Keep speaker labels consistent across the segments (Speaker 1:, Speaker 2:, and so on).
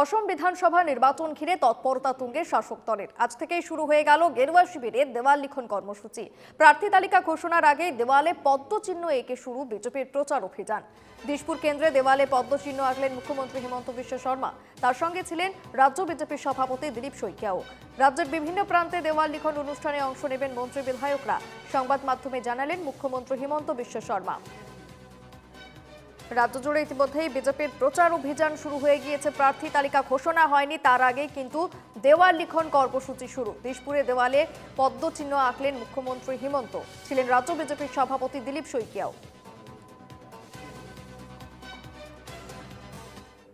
Speaker 1: অসম বিধানসভা নির্বাচন ঘিরে তৎপরতা তুঙ্গে শাসক দলের। আজ থেকেই শুরু হয়ে গেল গেরুয়া শিবিরের দেওয়াল লিখন কর্মসূচি। প্রার্থী তালিকা ঘোষণার আগে দেওয়ালে পদ্মচিহ্ন এঁকে শুরু বিজেপির প্রচার অভিযান। দিশপুর কেন্দ্রে দেওয়ালে পদ্মচিহ্ন আঁকলেন মুখ্যমন্ত্রী হিমন্ত বিশ্ব শর্মা। তার সঙ্গে ছিলেন রাজ্য বিজেপির সভাপতি দিলীপ শইকিয়াও। রাজ্যের বিভিন্ন প্রান্তে দেওয়াল লিখন অনুষ্ঠানে অংশ নেবেন মন্ত্রী বিধায়করা। সংবাদ মাধ্যমে জানালেন মুখ্যমন্ত্রী হিমন্ত বিশ্ব শর্মা। রাজ্য জুড়ে ইতিমধ্যেই বিজেপির প্রচার অভিযান শুরু হয়ে গিয়েছে। প্রার্থী তালিকা ঘোষণা হয়নি, তার আগে কিন্তু দেওয়াল লিখন কর্মসূচি শুরু। দিশপুরে দেওয়ালে পদ্মচিহ্ন আঁকলেন মুখ্যমন্ত্রী হিমন্ত, ছিলেন রাজ্য বিজেপির সভাপতি দিলীপ শইকিয়াও।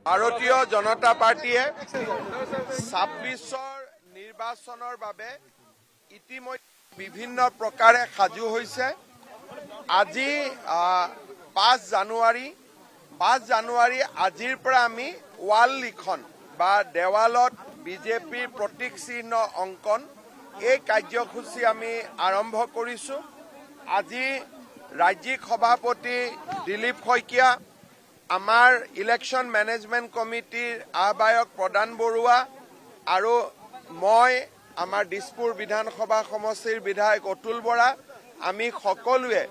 Speaker 2: ভাৰতীয় জনতা পাৰ্টীয়ে ২৬ৰ নিৰ্বাচনৰ বাবে ইতিমধ্যে বিভিন্ন প্ৰকাৰে সাজু হৈছে। আজি ৫ জানুৱাৰী আজিৰ পৰা আমি ৱাল লিখন বা দেৱালত বিজেপিৰ প্ৰতীক চিহ্ন অংকন এই কাৰ্যসূচী আমি আৰম্ভ কৰিছোঁ। আজি ৰাজ্যিক সভাপতি দিলীপ শইকীয়া, আমাৰ ইলেকশ্যন মেনেজমেণ্ট কমিটিৰ আহ্বায়ক প্ৰদান বৰুৱা আৰু মই, আমাৰ দিছপুৰ বিধানসভা সমষ্টিৰ বিধায়ক অতুল বৰা, আমি সকলোৱে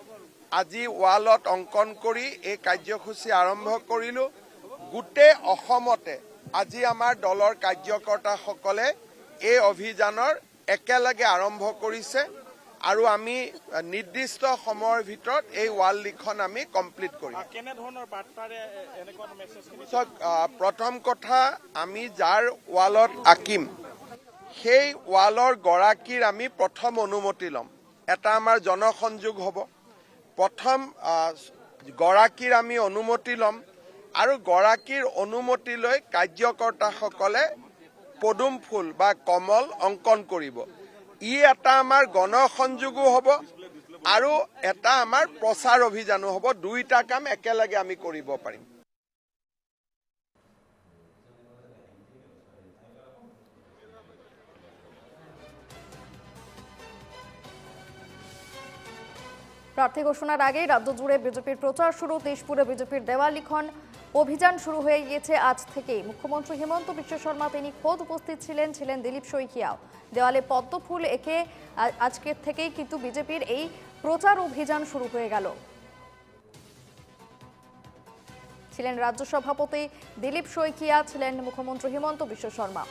Speaker 2: আজি ৱালত অংকন কৰি এই কাৰ্যসূচী আৰম্ভ কৰিলোঁ। গোটেই অসমতে আজি আমাৰ দলৰ কাৰ্যকৰ্তাসকলে এই অভিযানৰ একেলগে আৰম্ভ কৰিছে আৰু আমি নিৰ্দিষ্ট সময়ৰ ভিতৰত এই ৱাল লিখন আমি কমপ্লিট কৰিম। প্ৰথম কথা, আমি যাৰ ৱালত আঁকিম সেই ৱালৰ গৰাকীৰ আমি প্ৰথম অনুমতি ল'ম। এটা আমাৰ জনসংযোগ হ'ব। প্ৰথম গৰাকীৰ আমি অনুমতি ল'ম আৰু গৰাকীৰ অনুমতি লৈ কাৰ্যকৰ্তাসকলে পদুম ফুল বা কমল অংকন কৰিব। ই এটা আমাৰ গণসংযোগো হ'ব আৰু এটা আমাৰ প্ৰচাৰ অভিযানো হ'ব। দুইটা কাম একেলগে আমি কৰিব পাৰিম।
Speaker 1: প্রার্থী ঘোষণার আগেই রাজ্য জুড়ে বিজেপির প্রচার শুরু। দিশপুরে বিজেপির দেওয়াল লিখন অভিযান শুরু হয়ে গিয়েছে আজ থেকেই। মুখ্যমন্ত্রী হিমন্ত বিশ্ব শর্মা তিনি খোদ উপস্থিত ছিলেন দিলীপ শইকিয়াও। দেওয়ালে পদ্ম ফুল এঁকে আজকের থেকেই কিন্তু বিজেপির এই প্রচার অভিযান শুরু হয়ে গেল। ছিলেন রাজ্য সভাপতি দিলীপ শইকিয়া, ছিলেন মুখ্যমন্ত্রী হিমন্ত বিশ্ব শর্মা।